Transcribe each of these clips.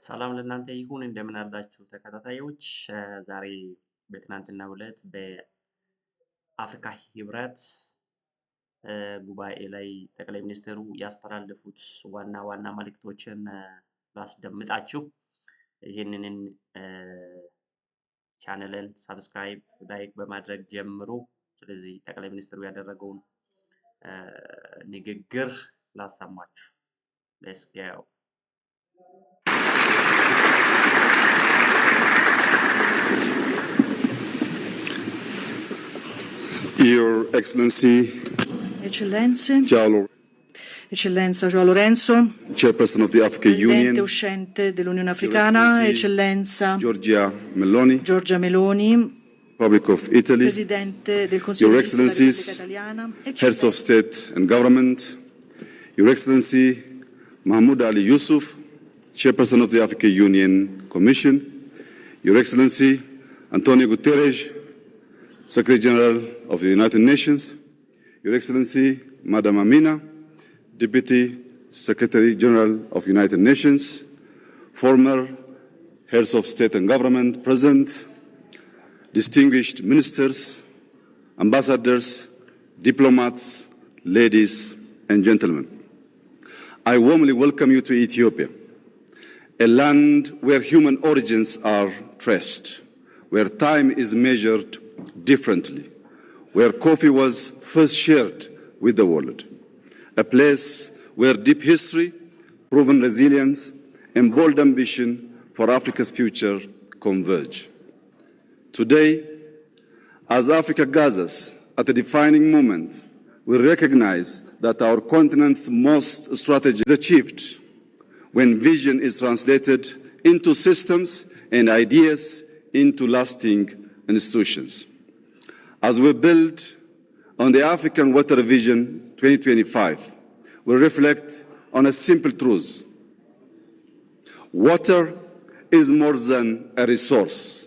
ሰላም ለእናንተ ይሁን እንደምን አላችሁ ተከታታዮች። ዛሬ በትናንትናው ዕለት በአፍሪካ ህብረት ጉባኤ ላይ ጠቅላይ ሚኒስትሩ ያስተላለፉት ዋና ዋና መልእክቶችን ላስደምጣችሁ። ይህንን ቻነልን ሰብስክራይብ፣ ላይክ በማድረግ ጀምሩ። ስለዚህ ጠቅላይ ሚኒስትሩ ያደረገውን ንግግር ላሰማችሁ። ሌትስ ጎ። Your Excellency, Eccellenze, Eccellenza João Lourenço, Chairperson of the African Presidente Union, uscente dell'Unione Africana, Excellency Eccellenza Giorgia Meloni, Giorgia Meloni, Republic of Italy, Presidente del Consiglio Your della Repubblica Excellencies, Italiana, Heads of State and Government, Your Excellency Mahmoud Ali Yusuf, Chairperson of the African Union Commission, Your Excellency Antonio Guterres, Secretary General of the United Nations, Your Excellency Madam Amina, Deputy Secretary General of the United Nations, former heads of state and government present, distinguished ministers, ambassadors, diplomats, ladies and gentlemen. I warmly welcome you to Ethiopia, a land where human origins are traced, where time is measured differently, where coffee was first shared with the world, a place where deep history, proven resilience, and bold ambition for Africa's future converge. Today, as Africa gathers at a defining moment, we recognize that our continent's most strategy is achieved when vision is translated into systems and ideas into lasting institutions. As we build on the African Water Vision 2025, we reflect on a simple truth. Water is more than a resource.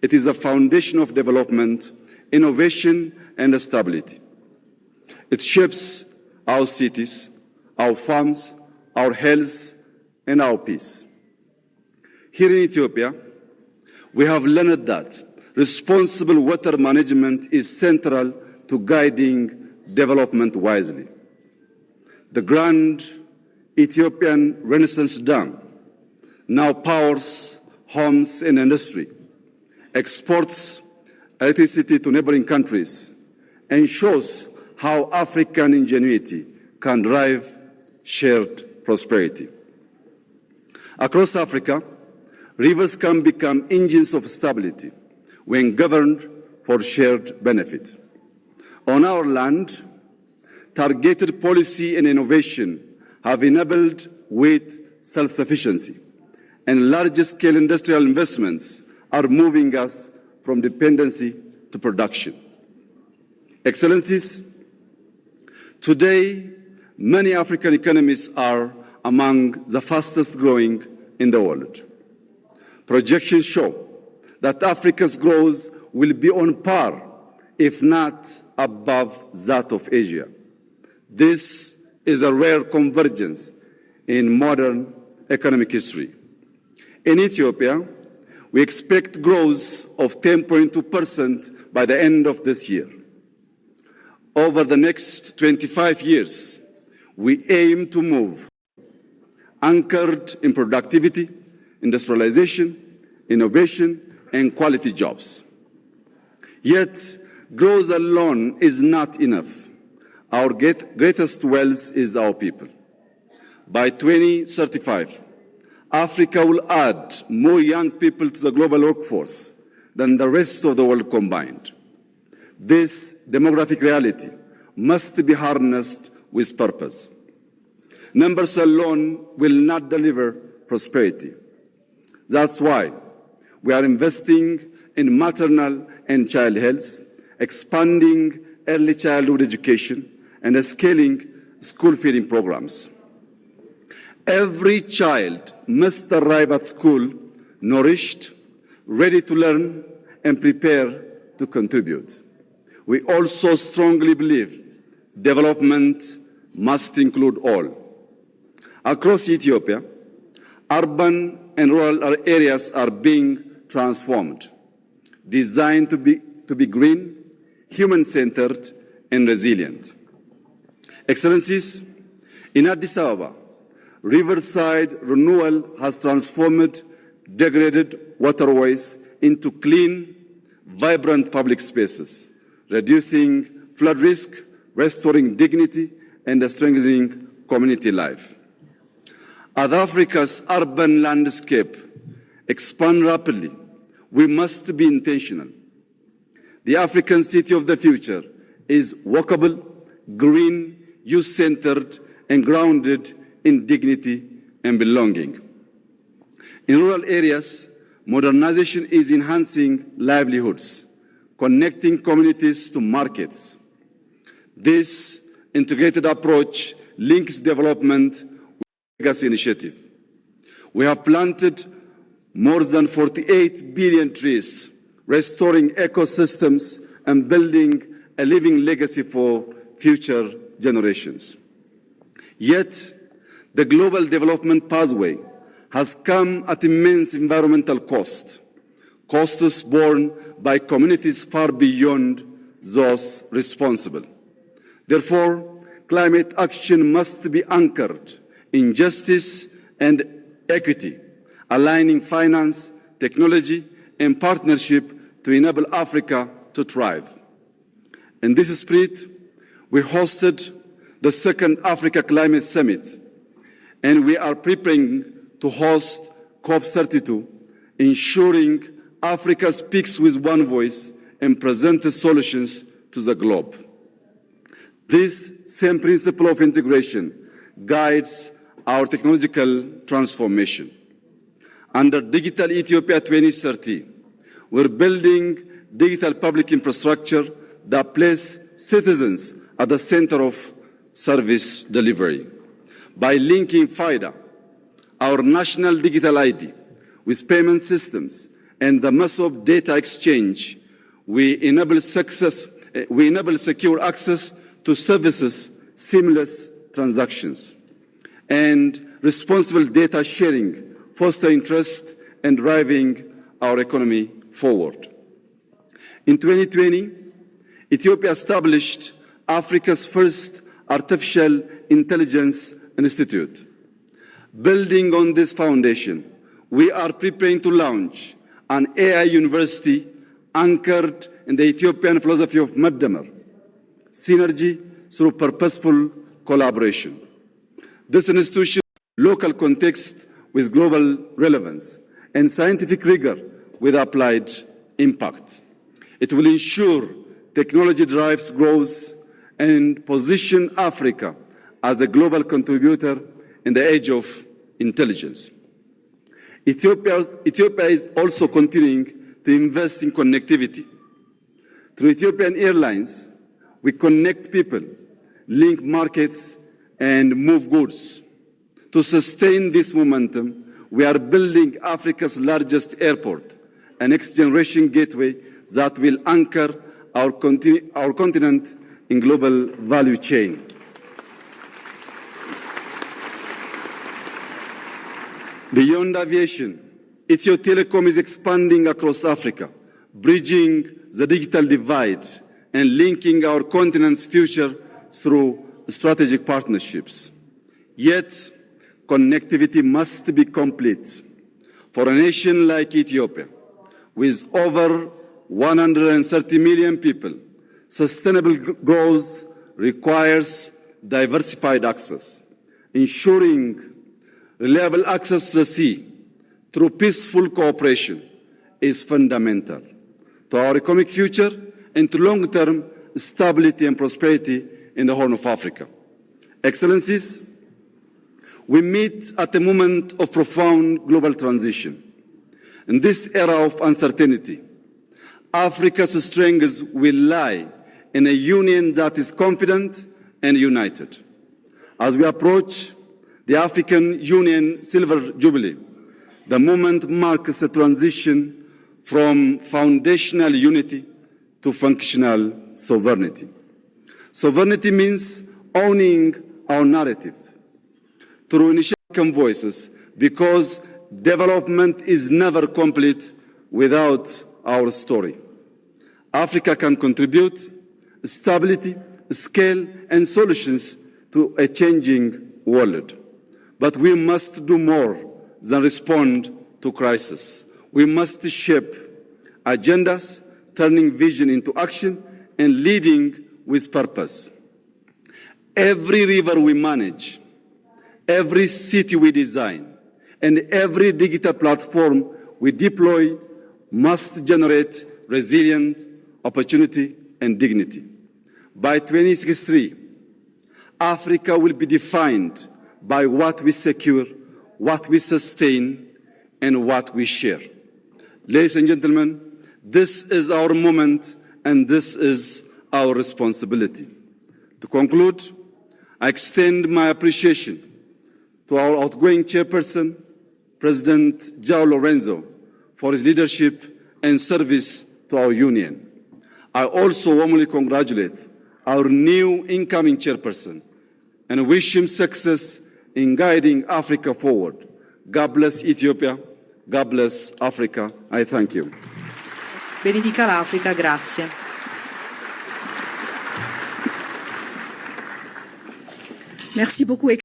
It is a foundation of development, innovation, and stability. It shapes our cities, our farms, our health, and our peace. Here in Ethiopia, we have learned that responsible water management is central to guiding development wisely. The Grand Ethiopian Renaissance Dam now powers homes and industry, exports electricity to neighboring countries, and shows how African ingenuity can drive shared prosperity. Across Africa, rivers can become engines of stability when governed for shared benefit. On our land, targeted policy and innovation have enabled wheat self-sufficiency, and large-scale industrial investments are moving us from dependency to production. Excellencies, today, many African economies are among the fastest growing in the world. Projections show that Africa's growth will be on par, if not above, that of Asia. This is a rare convergence in modern economic history. In Ethiopia, we expect growth of 10.2% by the end of this year. Over the next 25 years, we aim to move anchored in productivity, industrialization, innovation, and quality jobs. Yet, growth alone is not enough. Our greatest wealth is our people. By 2035, Africa will add more young people to the global workforce than the rest of the world combined. This demographic reality must be harnessed with purpose. Numbers alone will not deliver prosperity. That's why we are investing in maternal and child health, expanding early childhood education, and scaling school feeding programs. Every child must arrive at school nourished, ready to learn, and prepare to contribute. We also strongly believe development must include all. Across Ethiopia, Urban and rural areas are being transformed, designed to be green, human-centered, and resilient. Excellencies, in Addis Ababa, riverside renewal has transformed degraded waterways into clean, vibrant public spaces, reducing flood risk, restoring dignity, and strengthening community life. As Africa's urban landscape expands rapidly, we must be intentional. The African city of the future is walkable, green, youth-centered, and grounded in dignity and belonging. In rural areas, modernization is enhancing livelihoods, connecting communities to markets. This integrated approach links development with the Legacy Initiative. We have planted more than 48 billion trees, restoring ecosystems and building a living legacy for future generations. Yet, the global development pathway has come at immense environmental costs borne by communities far beyond those responsible. Therefore, climate action must be anchored in justice and equity, aligning finance, technology, and partnership to enable Africa to thrive. In this spirit, we hosted the second Africa Climate Summit, and we are preparing to host COP32, ensuring Africa speaks with one voice and presents solutions to the globe. This same principle of integration guides our technological transformation. Under Digital Ethiopia 2030, we're building digital public infrastructure that places citizens at the center of service delivery. By linking FIDA, our national digital ID, with payment systems and the massive data exchange, we enable secure access to services, seamless transactions, and responsible data sharing, fostering trust and driving our economy forward. In 2020, Ethiopia established Africa's first artificial intelligence institute. Building on this foundation, we are preparing to launch an AI university anchored in the Ethiopian philosophy of Madamar, synergy through purposeful collaboration. This institution local context with global relevance and scientific rigor with applied impact. It will ensure technology drives growth and position Africa as a global contributor in the age of intelligence. Ethiopia is also continuing to invest in connectivity. Through Ethiopian Airlines, we connect people, link markets, and move goods. To sustain this momentum, we are building Africa's largest airport, a next-generation gateway that will anchor our continent in global value chain. Beyond aviation, Ethio Telecom is expanding across Africa, bridging the digital divide and linking our continent's future through strategic partnerships. Yet, connectivity must be complete. For a nation like Ethiopia, with over 130 million people, sustainable growth requires diversified access. Ensuring reliable access to the sea through peaceful cooperation is fundamental to our economic future and to long-term stability and prosperity in the Horn of Africa. Excellencies, we meet at a moment of profound global transition. In this era of uncertainty, Africa's strengths will lie in a union that is confident and united. As we approach the African Union Silver Jubilee, the moment marks a transition from foundational unity to functional sovereignty. Sovereignty means owning our narrative through initiative voices, because development is never complete without our story. Africa can contribute stability, scale, and solutions to a changing world. But we must do more than respond to crisis. We must shape agendas, turning vision into action and leading with purpose. Every river we manage, every city we design, and every digital platform we deploy must generate resilience, opportunity, and dignity. By 2063, Africa will be defined by what we secure, what we sustain, and what we share. Ladies and gentlemen, this is our moment and this is our responsibility. To conclude, I extend my appreciation to our outgoing chairperson, President João Lourenço, for his leadership and service to our union. I also warmly congratulate our new incoming chairperson and wish him success in guiding Africa forward. God bless Ethiopia. God bless Africa. I thank you. Benedica l'Africa, grazie. Merci beaucoup.